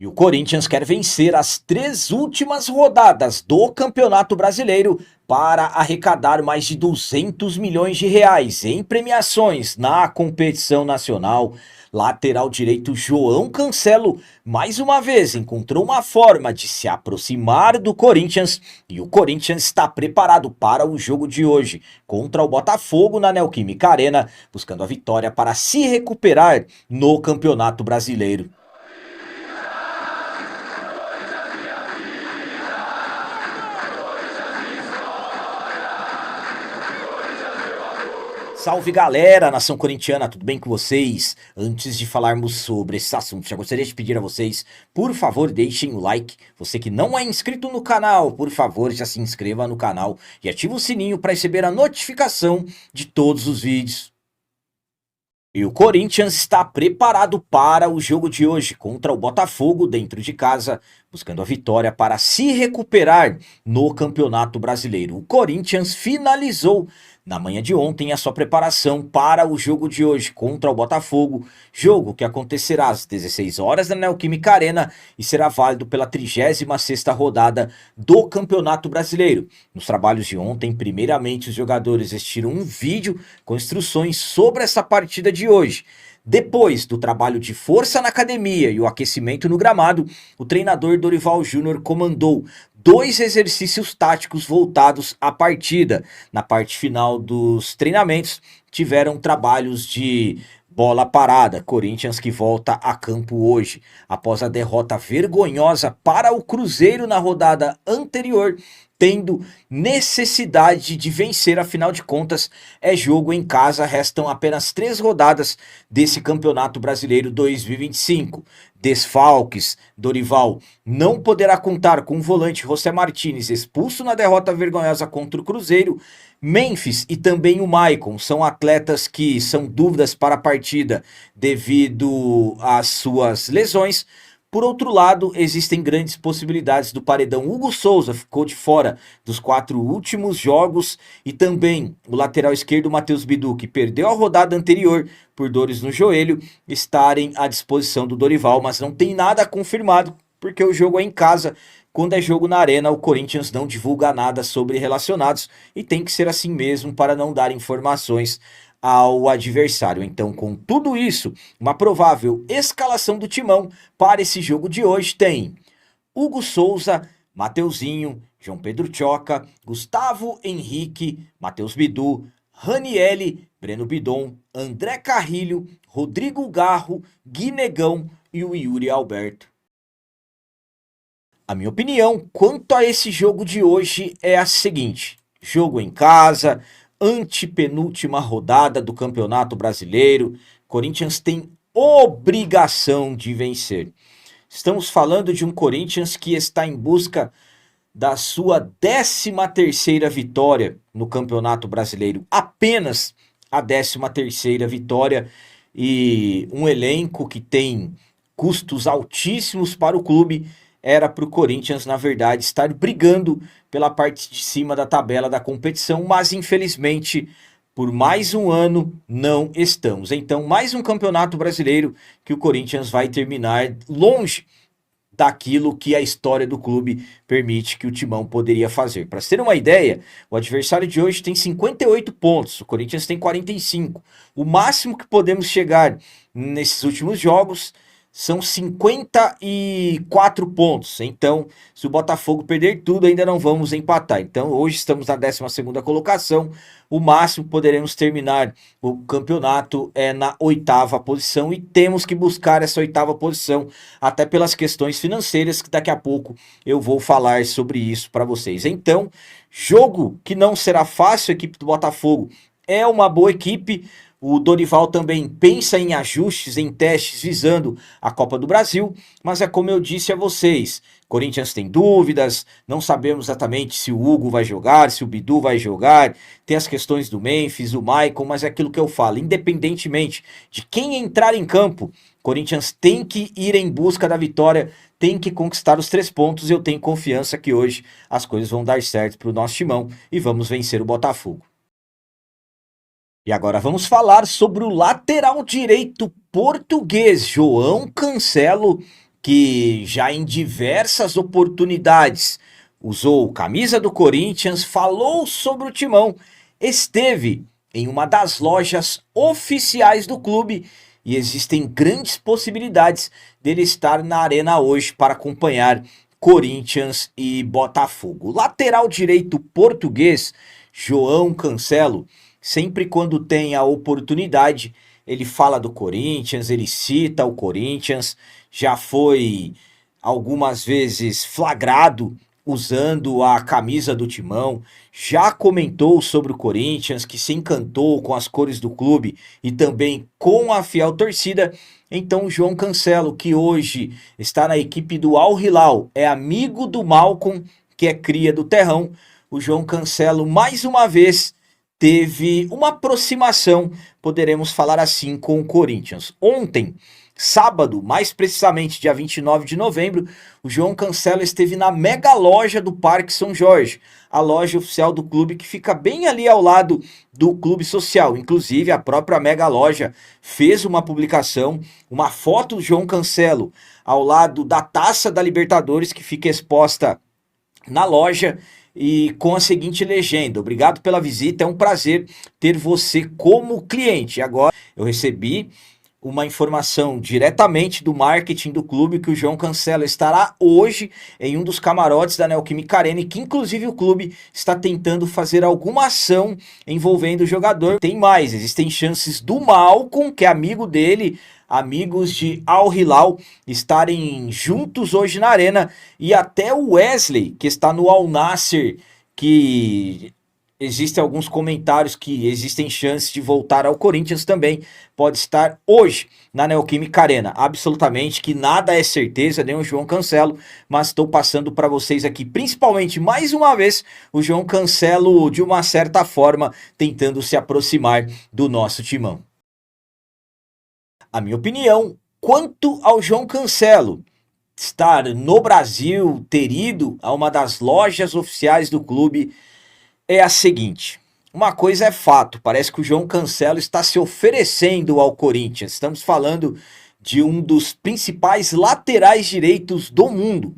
E o Corinthians quer vencer as 3 últimas rodadas do Campeonato Brasileiro para arrecadar mais de 200 milhões de reais em premiações na competição nacional. Lateral direito João Cancelo, mais uma vez, encontrou uma forma de se aproximar do Corinthians e o Corinthians está preparado para o jogo de hoje contra o Botafogo na Neoquímica Arena, buscando a vitória para se recuperar no Campeonato Brasileiro. Salve galera, nação corintiana, tudo bem com vocês? Antes de falarmos sobre esses assuntos, já gostaria de pedir a vocês, por favor, deixem o like. Você que não é inscrito no canal, por favor, já se inscreva no canal e ative o sininho para receber a notificação de todos os vídeos. E o Corinthians está preparado para o jogo de hoje contra o Botafogo dentro de casa, buscando a vitória para se recuperar no Campeonato Brasileiro. O Corinthians finalizou na manhã de ontem a sua preparação para o jogo de hoje contra o Botafogo, jogo que acontecerá às 16 horas na Neoquímica Arena e será válido pela 36ª rodada do Campeonato Brasileiro. Nos trabalhos de ontem, primeiramente os jogadores assistiram um vídeo com instruções sobre essa partida de hoje. Depois do trabalho de força na academia e o aquecimento no gramado, o treinador Dorival Júnior comandou 2 exercícios táticos voltados à partida. Na parte final dos treinamentos, tiveram trabalhos de bola parada, Corinthians que volta a campo hoje. Após a derrota vergonhosa para o Cruzeiro na rodada anterior, tendo necessidade de vencer, afinal de contas é jogo em casa, restam apenas 3 rodadas desse Campeonato Brasileiro 2025. Desfalques, Dorival não poderá contar com o volante José Martínez, expulso na derrota vergonhosa contra o Cruzeiro. Memphis e também o Maicon são atletas que são dúvidas para a partida devido às suas lesões. Por outro lado, existem grandes possibilidades do paredão. Hugo Souza ficou de fora dos 4 últimos jogos e também o lateral esquerdo Matheus Bidu, que perdeu a rodada anterior por dores no joelho, estarem à disposição do Dorival, mas não tem nada confirmado porque o jogo é em casa. Quando é jogo na arena, o Corinthians não divulga nada sobre relacionados e tem que ser assim mesmo para não dar informações ao adversário. Então, com tudo isso, uma provável escalação do Timão para esse jogo de hoje tem Hugo Souza, Mateuzinho, João Pedro Tchoca, Gustavo Henrique, Matheus Bidu, Ranielli, Breno Bidon, André Carrilho, Rodrigo Garro, Guinegão e o Yuri Alberto. A minha opinião quanto a esse jogo de hoje é a seguinte: jogo em casa, antepenúltima rodada do Campeonato Brasileiro, Corinthians tem obrigação de vencer. Estamos falando de um Corinthians que está em busca da sua 13ª vitória no Campeonato Brasileiro, apenas a 13ª vitória, e um elenco que tem custos altíssimos para o clube. Era para o Corinthians, na verdade, estar brigando pela parte de cima da tabela da competição, mas infelizmente, por mais um ano, não estamos. Então, mais um campeonato brasileiro que o Corinthians vai terminar longe daquilo que a história do clube permite que o Timão poderia fazer. Para ter uma ideia, o adversário de hoje tem 58 pontos, o Corinthians tem 45. O máximo que podemos chegar nesses últimos jogos são 54 pontos. Então, se o Botafogo perder tudo, ainda não vamos empatar. Então, hoje estamos na 12ª colocação. O máximo que poderemos terminar o campeonato é na 8ª posição. E temos que buscar essa 8ª posição, até pelas questões financeiras, que daqui a pouco eu vou falar sobre isso para vocês. Então, jogo que não será fácil. A equipe do Botafogo é uma boa equipe. O Dorival também pensa em ajustes, em testes visando a Copa do Brasil, mas é como eu disse a vocês, Corinthians tem dúvidas, não sabemos exatamente se o Hugo vai jogar, se o Bidu vai jogar, tem as questões do Memphis, o Maicon, mas é aquilo que eu falo, independentemente de quem entrar em campo, Corinthians tem que ir em busca da vitória, tem que conquistar os 3 pontos, e eu tenho confiança que hoje as coisas vão dar certo para o nosso timão e vamos vencer o Botafogo. E agora vamos falar sobre o lateral direito português, João Cancelo, que já em diversas oportunidades usou camisa do Corinthians, falou sobre o Timão, esteve em uma das lojas oficiais do clube e existem grandes possibilidades dele estar na arena hoje para acompanhar Corinthians e Botafogo. Lateral direito português, João Cancelo, sempre quando tem a oportunidade, ele fala do Corinthians, ele cita o Corinthians, já foi algumas vezes flagrado usando a camisa do Timão, já comentou sobre o Corinthians, que se encantou com as cores do clube e também com a fiel torcida. Então o João Cancelo, que hoje está na equipe do Al Hilal, é amigo do Malcom, que é cria do Terrão. O João Cancelo, mais uma vez, teve uma aproximação, poderemos falar assim, com o Corinthians. Ontem, sábado, mais precisamente dia 29 de novembro, o João Cancelo esteve na mega loja do Parque São Jorge, a loja oficial do clube que fica bem ali ao lado do clube social. Inclusive, a própria mega loja fez uma publicação, uma foto do João Cancelo ao lado da taça da Libertadores que fica exposta na loja e com a seguinte legenda: obrigado pela visita, é um prazer ter você como cliente. Agora eu recebi uma informação diretamente do marketing do clube que o João Cancelo estará hoje em um dos camarotes da Neoquímica Arena e que inclusive o clube está tentando fazer alguma ação envolvendo o jogador. Tem mais, existem chances do Malcom, que é amigo dele, amigos de Al Hilal, estarem juntos hoje na arena, e até o Wesley, que está no Al Nassr, que existem alguns comentários que existem chances de voltar ao Corinthians também, pode estar hoje na Neoquímica Arena. Absolutamente que nada é certeza, nem o João Cancelo, mas estou passando para vocês aqui, principalmente, mais uma vez, o João Cancelo, de uma certa forma, tentando se aproximar do nosso timão. A minha opinião quanto ao João Cancelo estar no Brasil, ter ido a uma das lojas oficiais do clube, é a seguinte: uma coisa é fato, parece que o João Cancelo está se oferecendo ao Corinthians. Estamos falando de um dos principais laterais direitos do mundo.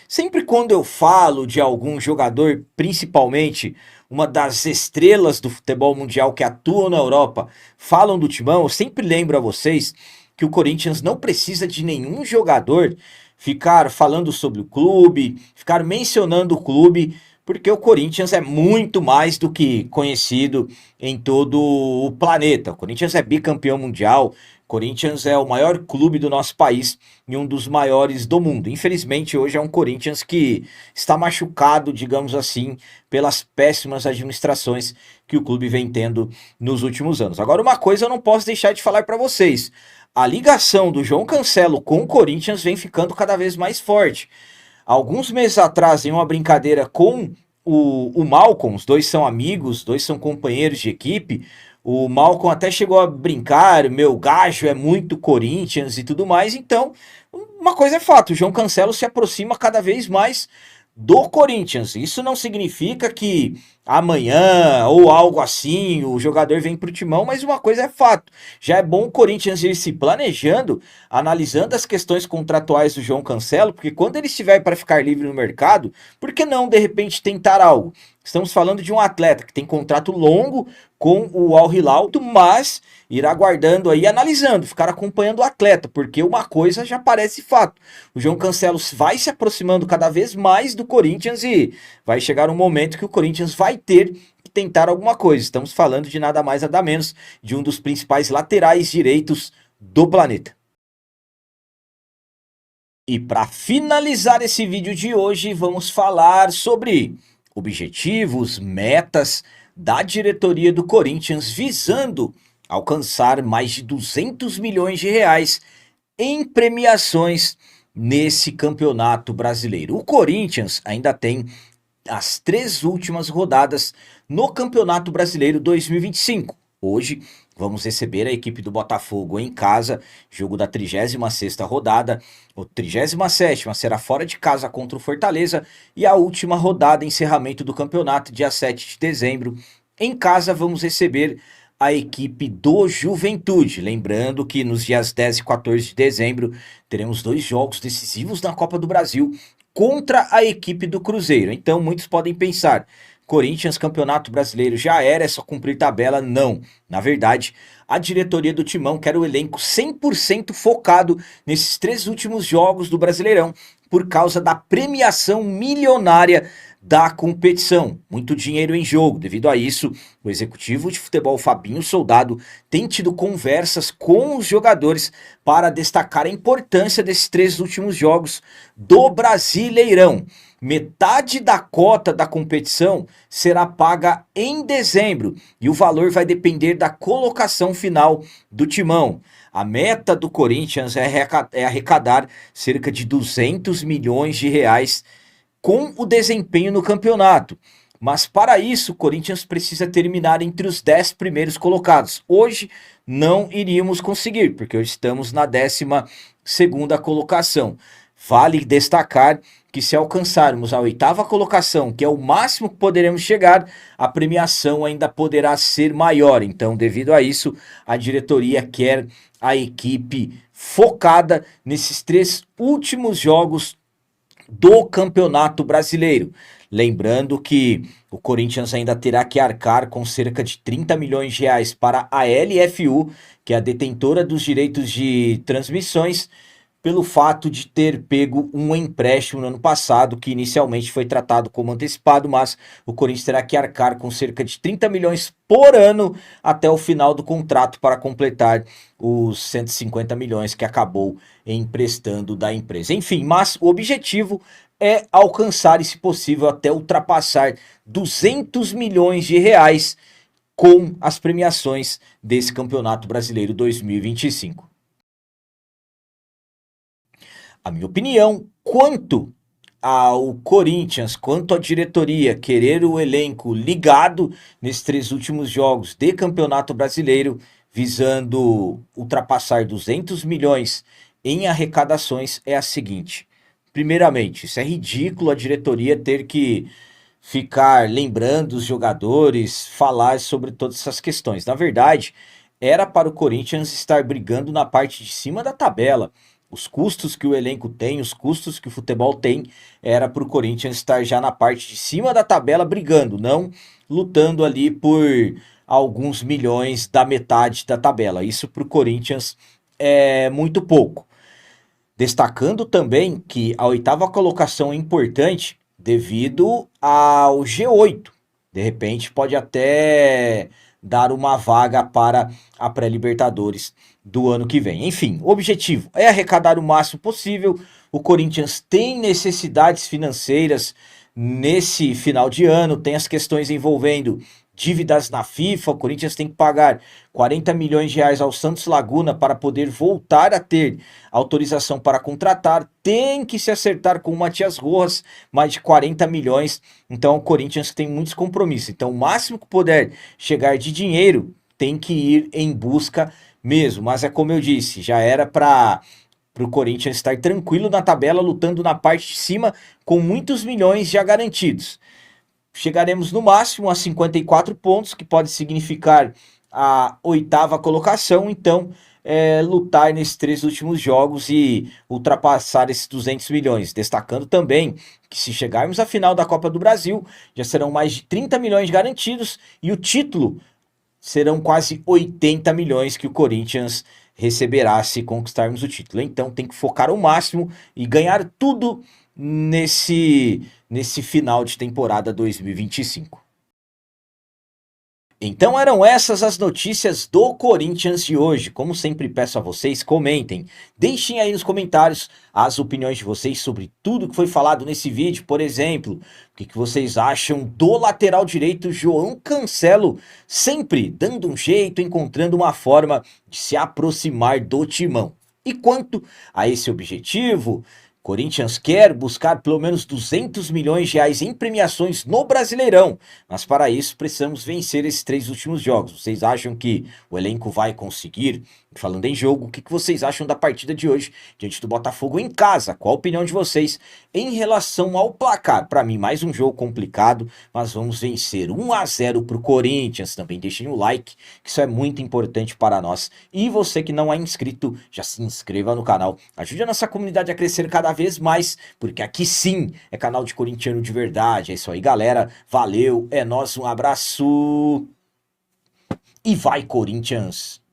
Sempre quando eu falo de algum jogador, principalmente uma das estrelas do futebol mundial que atuam na Europa, falam do Timão, eu sempre lembro a vocês que o Corinthians não precisa de nenhum jogador ficar falando sobre o clube, ficar mencionando o clube, porque o Corinthians é muito mais do que conhecido em todo o planeta. O Corinthians é bicampeão mundial, o Corinthians é o maior clube do nosso país e um dos maiores do mundo. Infelizmente, hoje é um Corinthians que está machucado, digamos assim, pelas péssimas administrações que o clube vem tendo nos últimos anos. Agora, uma coisa eu não posso deixar de falar para vocês: a ligação do João Cancelo com o Corinthians vem ficando cada vez mais forte. Alguns meses atrás, em uma brincadeira com o Malcom, os dois são amigos, dois são companheiros de equipe, o Malcom até chegou a brincar, meu gajo é muito Corinthians e tudo mais. Então, uma coisa é fato, o João Cancelo se aproxima cada vez mais do Corinthians. Isso não significa que amanhã ou algo assim o jogador vem pro Timão, mas uma coisa é fato: já é bom o Corinthians ir se planejando, analisando as questões contratuais do João Cancelo, porque quando ele estiver para ficar livre no mercado, por que não de repente tentar algo? Estamos falando de um atleta que tem contrato longo com o Al Hilal, mas irá aguardando aí, analisando, ficar acompanhando o atleta, porque uma coisa já parece fato: o João Cancelo vai se aproximando cada vez mais do Corinthians e vai chegar um momento que o Corinthians vai ter que tentar alguma coisa. Estamos falando de nada mais nada menos de um dos principais laterais direitos do planeta. E para finalizar esse vídeo de hoje, vamos falar sobre objetivos, metas da diretoria do Corinthians visando alcançar mais de 200 milhões de reais em premiações nesse campeonato brasileiro. O Corinthians ainda tem as 3 últimas rodadas no Campeonato Brasileiro 2025. Hoje vamos receber a equipe do Botafogo em casa, jogo da 36ª rodada. O 37ª será fora de casa contra o Fortaleza e a última rodada, encerramento do campeonato, dia 7 de dezembro. Em casa vamos receber a equipe do Juventude. Lembrando que nos dias 10 e 14 de dezembro teremos 2 jogos decisivos na Copa do Brasil contra a equipe do Cruzeiro. Então muitos podem pensar, Corinthians, Campeonato Brasileiro já era, é só cumprir tabela. Não, na verdade, a diretoria do Timão quer o elenco 100% focado nesses 3 últimos jogos do Brasileirão, por causa da premiação milionária da competição. Muito dinheiro em jogo. Devido a isso, o executivo de futebol Fabinho Soldado tem tido conversas com os jogadores para destacar a importância desses 3 últimos jogos do Brasileirão. Metade da cota da competição será paga em dezembro e o valor vai depender da colocação final do Timão. A meta do Corinthians é arrecadar cerca de 200 milhões de reais com o desempenho no campeonato. Mas para isso, o Corinthians precisa terminar entre os 10 primeiros colocados. Hoje não iríamos conseguir, porque hoje estamos na 12ª colocação. Vale destacar que se alcançarmos a 8ª colocação, que é o máximo que poderemos chegar, a premiação ainda poderá ser maior. Então, devido a isso, a diretoria quer a equipe focada nesses 3 últimos jogos do Campeonato Brasileiro. Lembrando que o Corinthians ainda terá que arcar com cerca de 30 milhões de reais para a LFU, que é a detentora dos direitos de transmissões, pelo fato de ter pego um empréstimo no ano passado, que inicialmente foi tratado como antecipado, mas o Corinthians terá que arcar com cerca de 30 milhões por ano até o final do contrato para completar os 150 milhões que acabou emprestando da empresa. Enfim, mas o objetivo é alcançar, e se possível até ultrapassar 200 milhões de reais com as premiações desse Campeonato Brasileiro 2025. A minha opinião, quanto ao Corinthians, quanto à diretoria querer o elenco ligado nesses 3 últimos jogos de Campeonato Brasileiro, visando ultrapassar 200 milhões em arrecadações, é a seguinte. Primeiramente, isso é ridículo a diretoria ter que ficar lembrando os jogadores, falar sobre todas essas questões. Na verdade, era para o Corinthians estar brigando na parte de cima da tabela. Os custos que o elenco tem, os custos que o futebol tem, era para o Corinthians estar já na parte de cima da tabela brigando, não lutando ali por alguns milhões da metade da tabela. Isso para o Corinthians é muito pouco. Destacando também que a 8ª colocação é importante devido ao G8. De repente pode até dar uma vaga para a pré-Libertadores do ano que vem. Enfim, o objetivo é arrecadar o máximo possível. O Corinthians tem necessidades financeiras nesse final de ano, tem as questões envolvendo dívidas na FIFA. O Corinthians tem que pagar 40 milhões de reais ao Santos Laguna para poder voltar a ter autorização para contratar. Tem que se acertar com o Matias Rojas, mais de 40 milhões. Então o Corinthians tem muitos compromissos. Então o máximo que puder chegar de dinheiro tem que ir em busca mesmo. Mas é como eu disse, já era para o Corinthians estar tranquilo na tabela, lutando na parte de cima com muitos milhões já garantidos. Chegaremos no máximo a 54 pontos, que pode significar a 8ª colocação. Então, lutar nesses 3 últimos jogos e ultrapassar esses 200 milhões. Destacando também que se chegarmos à final da Copa do Brasil, já serão mais de 30 milhões garantidos e o título serão quase 80 milhões que o Corinthians receberá se conquistarmos o título. Então tem que focar ao máximo e ganhar tudo nesse final de temporada 2025. Então eram essas as notícias do Corinthians de hoje. Como sempre peço a vocês, comentem, deixem aí nos comentários as opiniões de vocês sobre tudo que foi falado nesse vídeo. Por exemplo, o que vocês acham do lateral direito João Cancelo, sempre dando um jeito, encontrando uma forma de se aproximar do Timão. E quanto a esse objetivo, Corinthians quer buscar pelo menos 200 milhões de reais em premiações no Brasileirão, mas para isso precisamos vencer esses 3 últimos jogos. Vocês acham que o elenco vai conseguir Falando em jogo, o que vocês acham da partida de hoje diante do Botafogo em casa? Qual a opinião de vocês em relação ao placar? Para mim, mais um jogo complicado, mas vamos vencer 1-0 para o Corinthians. Também deixem o like, que isso é muito importante para nós. E você que não é inscrito, já se inscreva no canal. Ajude a nossa comunidade a crescer cada vez mais, porque aqui sim é canal de corintiano de verdade. É isso aí, galera. Valeu, é nóis, um abraço e vai, Corinthians!